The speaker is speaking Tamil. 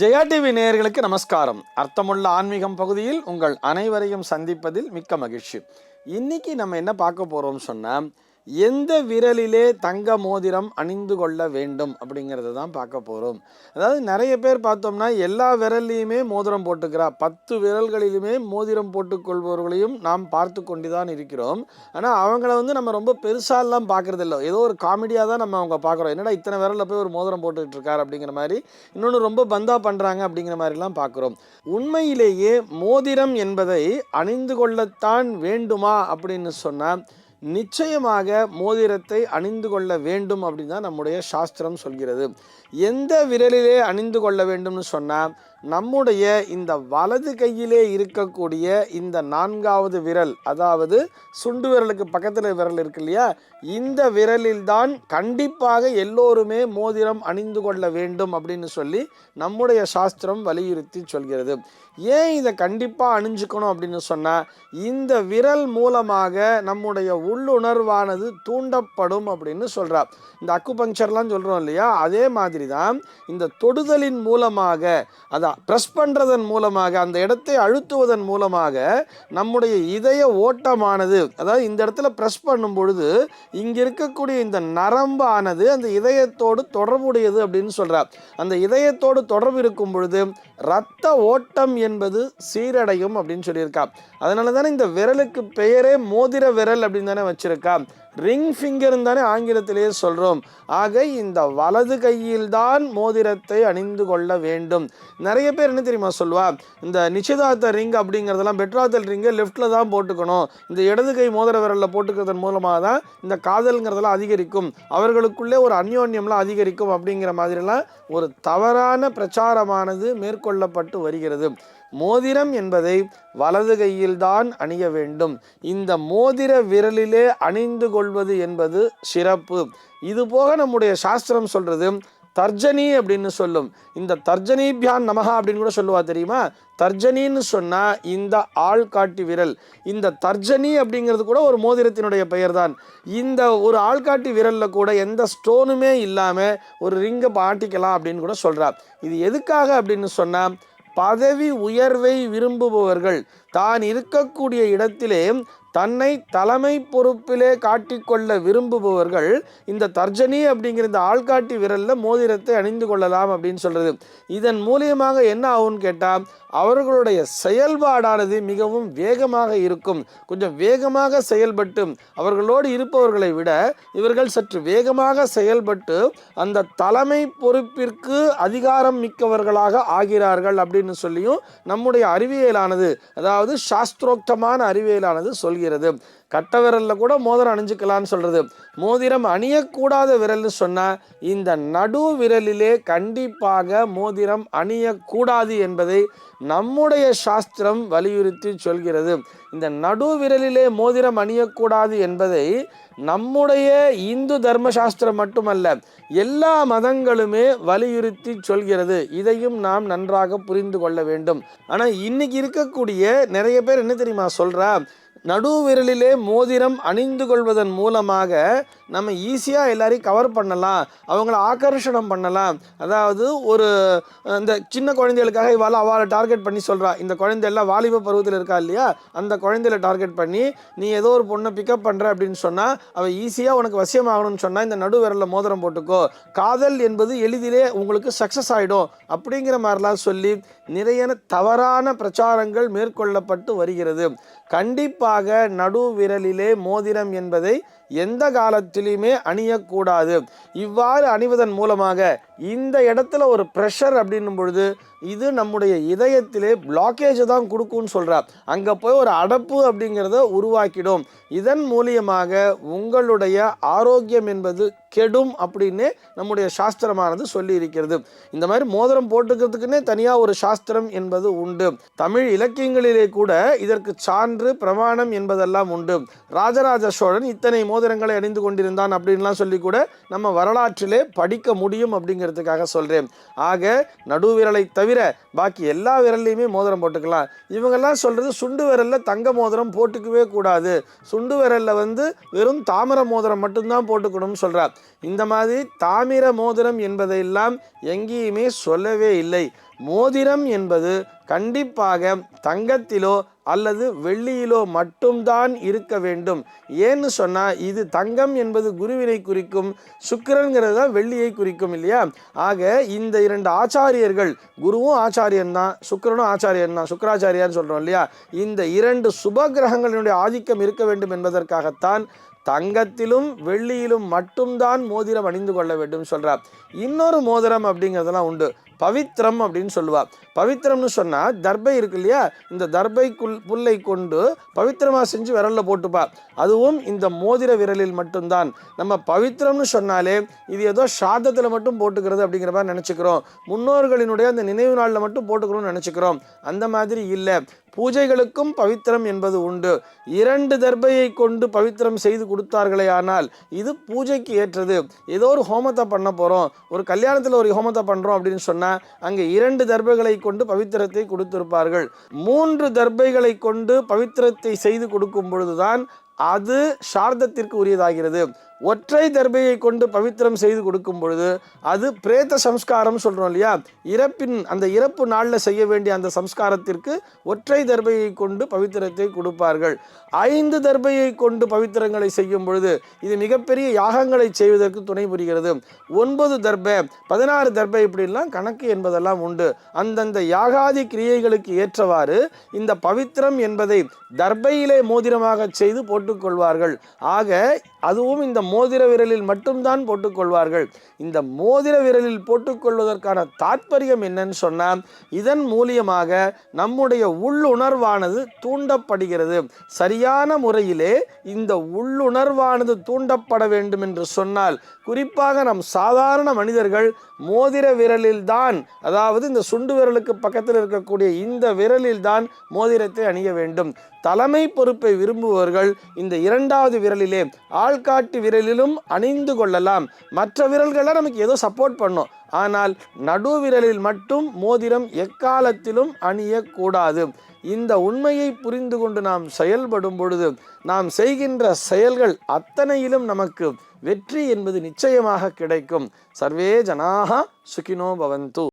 ஜெயா டிவி நேயர்களுக்கு நமஸ்காரம். அர்த்தமுள்ள ஆன்மீகம் பகுதியில் உங்கள் அனைவரையும் சந்திப்பதில் மிக்க மகிழ்ச்சி. இன்னைக்கு நம்ம என்ன பார்க்க போறோம் சொன்னா, எந்த விரலிலே தங்க மோதிரம் அணிந்து கொள்ள வேண்டும் அப்படிங்கிறத தான் பார்க்க போறோம். அதாவது நிறைய பேர் பார்த்தோம்னா எல்லா விரல்லையுமே மோதிரம் போட்டுக்கிறா, 10 விரல்களிலுமே மோதிரம் போட்டுக்கொள்பவர்களையும் நாம் பார்த்து கொண்டு தான் இருக்கிறோம். ஆனால் அவங்கள நம்ம ரொம்ப பெருசாலாம் பார்க்கறது இல்லை. ஏதோ ஒரு காமெடியாக தான் நம்ம அவங்க பார்க்குறோம். என்னடா இத்தனை விரலில் போய் ஒரு மோதிரம் போட்டுக்கிட்டு இருக்கார் அப்படிங்கிற மாதிரி, இன்னொன்று ரொம்ப பந்தா பண்ணுறாங்க அப்படிங்கிற மாதிரிலாம் பார்க்குறோம். உண்மையிலேயே மோதிரம் என்பதை அணிந்து கொள்ளத்தான் வேண்டுமா அப்படின்னு சொன்னால், நிச்சயமாக மோதிரத்தை அணிந்து கொள்ள வேண்டும் அப்படின்னு தான் நம்முடைய சாஸ்திரம் சொல்கிறது. எந்த விரலிலே அணிந்து கொள்ள வேண்டும்னு சொன்னால், நம்முடைய இந்த வலது கையிலே இருக்கக்கூடிய இந்த 4வது விரல், அதாவது சுண்டு விரலுக்கு பக்கத்தில் விரல் இருக்கு இல்லையா, இந்த விரலில்தான் கண்டிப்பாக எல்லோருமே மோதிரம் அணிந்து கொள்ள வேண்டும் அப்படின்னு சொல்லி நம்முடைய சாஸ்திரம் வலியுறுத்தி சொல்கிறது. ஏன் இதை கண்டிப்பாக அணிஞ்சுக்கணும் அப்படின்னு சொன்னால், இந்த விரல் மூலமாக நம்முடைய உள்ளுணர்வானது தூண்டப்படும் அப்படின்னு சொல்கிறார். இந்த அக்குபங்க்சர்லாம் சொல்கிறோம் இல்லையா, அதே மாதிரி தான் இந்த தொடுதலின் மூலமாக, அதை ப்ரெஸ் பண்ணுறதன் மூலமாக, அந்த இடத்தை அழுத்துவதன் மூலமாக நம்முடைய இதய ஓட்டமானது, அதாவது இந்த இடத்துல ப்ரெஸ் பண்ணும் பொழுது இங்கே இருக்கக்கூடிய இந்த நரம்பானது அந்த இதயத்தோடு தொடர்புடையது அப்படின்னு சொல்கிறார். அந்த இதயத்தோடு தொடர்பு இருக்கும் பொழுது இரத்த ஓட்டம் என்பது சீரடையும் அப்படின்னு சொல்லியிருக்கா. அதனால தானே இந்த விரலுக்கு பெயரே மோதிர விரல் அப்படின்னு தானே வச்சிருக்கா. ரிங் ஃபிங்கர் தானே ஆங்கிலத்திலேயே சொல்கிறோம். ஆக இந்த வலது கையில்தான் மோதிரத்தை அணிந்து கொள்ள வேண்டும். நிறைய பேர் என்ன தெரியுமா சொல்லுவா, இந்த நிச்சயதார்த்த ரிங் அப்படிங்கிறதெல்லாம் பெட்ராத்தல் ரிங்கை லெஃப்டில் தான் போட்டுக்கணும், இந்த இடது கை மோதிர விரலில் போட்டுக்கிறதன் மூலமாக தான் இந்த காதல்ங்கிறதெல்லாம் அதிகரிக்கும், அவர்களுக்குள்ளே ஒரு அந்யோன்யம்லாம் அதிகரிக்கும் அப்படிங்கிற மாதிரிலாம் ஒரு தவறான பிரச்சாரமானது மேற்கொள்ளப்பட்டு வருகிறது. மோதிரம் என்பதை வலது கையில்தான் அணிய வேண்டும். இந்த மோதிர விரலிலே அணிந்து கொள்வது என்பது சிறப்பு. இது போக நம்முடைய சாஸ்திரம் சொல்றது தர்ஜனி அப்படின்னு சொல்லும். இந்த தர்ஜனிபியான் நமஹா அப்படின்னு கூட சொல்லுவா தெரியுமா. தர்ஜனின்னு சொன்னா இந்த ஆள்காட்டி விரல். இந்த தர்ஜனி அப்படிங்கிறது கூட ஒரு மோதிரத்தினுடைய பெயர் தான். இந்த ஒரு ஆள்காட்டி விரல்ல கூட எந்த ஸ்டோனுமே இல்லாம ஒரு ரிங்கை மாட்டிக்கலாம் அப்படின்னு கூட சொல்றார். இது எதுக்காக அப்படின்னு சொன்னா, பதவி உயர்வை விரும்புபவர்கள் தான் இருக்கக்கூடிய இடத்திலே தன்னை தலைமை பொறுப்பிலே காட்டிக்கொள்ள விரும்புபவர்கள் இந்த தர்ஜனி அப்படிங்கிற இந்த ஆள்காட்டி விரலில் மோதிரத்தை அணிந்து கொள்ளலாம் அப்படின்னு சொல்கிறது. இதன் மூலியமாக என்ன ஆகும்னு கேட்டால், அவர்களுடைய செயல்பாடானது மிகவும் வேகமாக இருக்கும். கொஞ்சம் வேகமாக செயல்பட்டு, அவர்களோடு இருப்பவர்களை விட இவர்கள் சற்று வேகமாக செயல்பட்டு அந்த தலைமை பொறுப்பிற்கு அதிகாரம் மிக்கவர்களாக ஆகிறார்கள் அப்படின்னு சொல்லியும் நம்முடைய அறிவியலானது, அதாவது சாஸ்திரோக்தமான அறிவியலானது சொல்கிறது. கட்ட விரல்ல கூட மோதிரம் அணிஞ்சுக்கலான்னு சொல்றது. மோதிரம் அணியக்கூடாத விரல்னு சொன்னா, இந்த நடு விரலிலே கண்டிப்பாக மோதிரம் அணியக்கூடாது என்பதை நம்முடைய சாஸ்திரம் வலியுறுத்தி சொல்கிறது. இந்த நடு விரலிலே மோதிரம் அணியக்கூடாது என்பதை நம்முடைய இந்து தர்மசாஸ்திரம் மட்டுமல்ல, எல்லா மதங்களுமே வலியுறுத்தி சொல்கிறது. இதையும் நாம் நன்றாக புரிந்து கொள்ள வேண்டும். ஆனால் இன்னைக்கு இருக்கக்கூடிய நிறைய பேர் என்ன தெரியுமா சொல்றா, நடு விரலிலே மோதிரம் அணிந்து கொள்வதன் மூலமாக நம்ம ஈஸியாக எல்லாரையும் கவர் பண்ணலாம், அவங்கள ஆகர்ஷணம் பண்ணலாம். அதாவது ஒரு இந்த சின்ன குழந்தைகளுக்காக அவளை டார்கெட் பண்ணி சொல்கிறா. இந்த குழந்தையெல்லாம் வாலிப பருவத்தில் இருக்கா இல்லையா, அந்த குழந்தையில டார்கெட் பண்ணி நீ ஏதோ ஒரு பொண்ணை பிக்கப் பண்ணுற அப்படின்னு சொன்னால், அவள் ஈஸியாக உனக்கு வசியமாகணும்னு சொன்னால் இந்த நடு விரலில் மோதிரம் போட்டுக்கோ, காதல் என்பது எளிதிலே உங்களுக்கு சக்ஸஸ் ஆகிடும் அப்படிங்கிற மாதிரிலாம் சொல்லி நிறைய தவறான பிரச்சாரங்கள் மேற்கொள்ளப்பட்டு வருகிறது. கண்டிப்பாக நடு விரலிலே மோதிரம் என்பதை எந்த காலத்திலுமே அணியக்கூடாது. இவ்வாறு அணிவதன் மூலமாக இந்த இடத்துல ஒரு ப்ரெஷர் அப்படின்னும் பொழுது இது நம்முடைய இதயத்திலே பிளாக்கேஜை தான் கொடுக்கும்னு சொல்கிறார். அங்கே போய் ஒரு அடப்பு அப்படிங்கிறத உருவாக்கிடும். இதன் மூலியமாக உங்களுடைய ஆரோக்கியம் என்பது கெடும் அப்படின்னு நம்முடைய சாஸ்திரமானது சொல்லி இருக்கிறது. இந்த மாதிரி மோதிரம் போட்டுக்கிறதுக்குன்னே தனியாக ஒரு சாஸ்திரம் என்பது உண்டு. தமிழ் இலக்கியங்களிலே கூட இதற்கு சான்று பிரமாணம் என்பதெல்லாம் உண்டு. ராஜராஜ சோழன் இத்தனை மோதிரங்களை அணிந்து கொண்டிருந்தான் அப்படின்லாம் சொல்லி கூட நம்ம வரலாற்றிலே படிக்க முடியும் அப்படிங்கிறதுக்காக சொல்கிறேன். ஆக நடுவிரலை தவிர பாக்கி எல்லா விரல்லையுமே மோதிரம் போட்டுக்கலாம். இவங்கெல்லாம் சொல்கிறது சுண்டு விரலில் தங்க மோதிரம் போட்டுக்கவே கூடாது, சுண்டு விரலில் வெறும் தாமிர மோதிரம் மட்டும்தான் போட்டுக்கணும்னு சொல்கிறார். இந்த மாதிரி தாமிர மோதிரம் என்பதையெல்லாம் எங்கேயுமே சொல்லவே இல்லை. மோதிரம் என்பது கண்டிப்பாக தங்கத்திலோ அல்லது வெள்ளியிலோ மட்டும்தான் இருக்க வேண்டும். ஏன்னு சொன்னால் இது தங்கம் என்பது குருவினை குறிக்கும், சுக்கிரன்கிறது தான் வெள்ளியை குறிக்கும் இல்லையா. ஆக இந்த இரண்டு ஆச்சாரியர்கள், குருவும் ஆச்சாரியன் தான், சுக்கிரனும் ஆச்சாரியன் தான், சுக்கராச்சாரியான்னு சொல்கிறோம் இல்லையா. இந்த இரண்டு சுப கிரகங்களினுடைய ஆதிக்கம் இருக்க வேண்டும் என்பதற்காகத்தான் தங்கத்திலும் வெள்ளியிலும் மட்டும்தான் மோதிரம் அணிந்து கொள்ள வேண்டும் சொல்கிறார். இன்னொரு மோதிரம் அப்படிங்கிறதெல்லாம் உண்டு, பவித்திரம் அப்படின்னு சொல்லுவா. பவித்திரம்னு சொன்னால் தர்பை இருக்கு இல்லையா, இந்த தர்பை புல்லை கொண்டு பவித்திரமாக செஞ்சு விரலில் போட்டுப்பா. அதுவும் இந்த மோதிர விரலில் மட்டும்தான். நம்ம பவித்திரம்னு சொன்னாலே இது ஏதோ சாதத்தில் மட்டும் போட்டுக்கிறது அப்படிங்கிற மாதிரி நினச்சிக்கிறோம், முன்னோர்களினுடைய அந்த நினைவு நாளில் மட்டும் போட்டுக்கிறோம்னு நினச்சிக்கிறோம். அந்த மாதிரி இல்லை, பூஜைகளுக்கும் பவித்திரம் என்பது உண்டு. 2 தர்பையை கொண்டு பவித்திரம் செய்து கொடுத்தார்களே ஆனால் இது பூஜைக்கு ஏற்றது. ஏதோ ஒரு ஹோமத்தை பண்ண போகிறோம், ஒரு கல்யாணத்தில் ஒரு ஹோமத்தை பண்ணுறோம் அப்படின்னு சொன்னால் அங்கே 2 தர்பைகளை கொண்டு பவித்திரத்தை கொடுத்திருப்பார்கள். 3 தர்பைகளை கொண்டு பவித்திரத்தை செய்து கொடுக்கும் பொழுதுதான் அது சார்தத்திற்கு உரியதாகிறது. ஒற்றை தர்பையை கொண்டு பவித்திரம் செய்து கொடுக்கும் பொழுது அது பிரேத சம்ஸ்காரம் சொல்கிறோம் இல்லையா, அந்த இறப்பு நாளில் செய்ய வேண்டிய அந்த சம்ஸ்காரத்திற்கு ஒற்றை தர்பையை கொண்டு பவித்திரத்தை கொடுப்பார்கள். 5 தர்பையை கொண்டு பவித்திரங்களை செய்யும் பொழுது இது மிகப்பெரிய யாகங்களை செய்வதற்கு துணை புரிகிறது. 9 தர்பை, 16 தர்பை இப்படிலாம் கணக்கு என்பதெல்லாம் உண்டு. அந்தந்த யாகாதி கிரியைகளுக்கு ஏற்றவாறு இந்த பவித்திரம் என்பதை தர்பையிலே மோதிரமாக செய்து போட்டுக்கொள்வார்கள். ஆக அதுவும் இந்த மோதிர விரலில் மட்டும்தான் போட்டுக்கொள்வார்கள். இந்த மோதிர விரலில் போட்டுக்கொள்வதற்கான தாற்பயம் என்னன்னு சொன்னால், இதன் மூலியமாக நம்முடைய உள்ளுணர்வானது தூண்டப்படுகிறது. சரியான முறையிலே இந்த உள்ளுணர்வானது தூண்டப்பட வேண்டும் என்று சொன்னால், குறிப்பாக நம் சாதாரண மனிதர்கள் மோதிர விரலில் தான், அதாவது இந்த சுண்டு விரலுக்கு பக்கத்தில் இருக்கக்கூடிய இந்த விரலில் தான் மோதிரத்தை அணிய வேண்டும். தலைமை பொறுப்பை விரும்புபவர்கள் இந்த 2வது விரலிலே ஆள்காட்டி விரலிலும் அணிந்து கொள்ளலாம். மற்ற விரல்களை நமக்கு ஏதோ சப்போர்ட் பண்ணும், ஆனால் நடு விரலில் மட்டும் மோதிரம் எக்காலத்திலும் அணியக்கூடாது. இந்த உண்மையை புரிந்து கொண்டு நாம் செயல்படும் பொழுது நாம் செய்கின்ற செயல்கள் அத்தனையிலும் நமக்கு வெற்றி என்பது நிச்சயமாக கிடைக்கும். சர்வே ஜனாஹ சுகினோ பவந்து.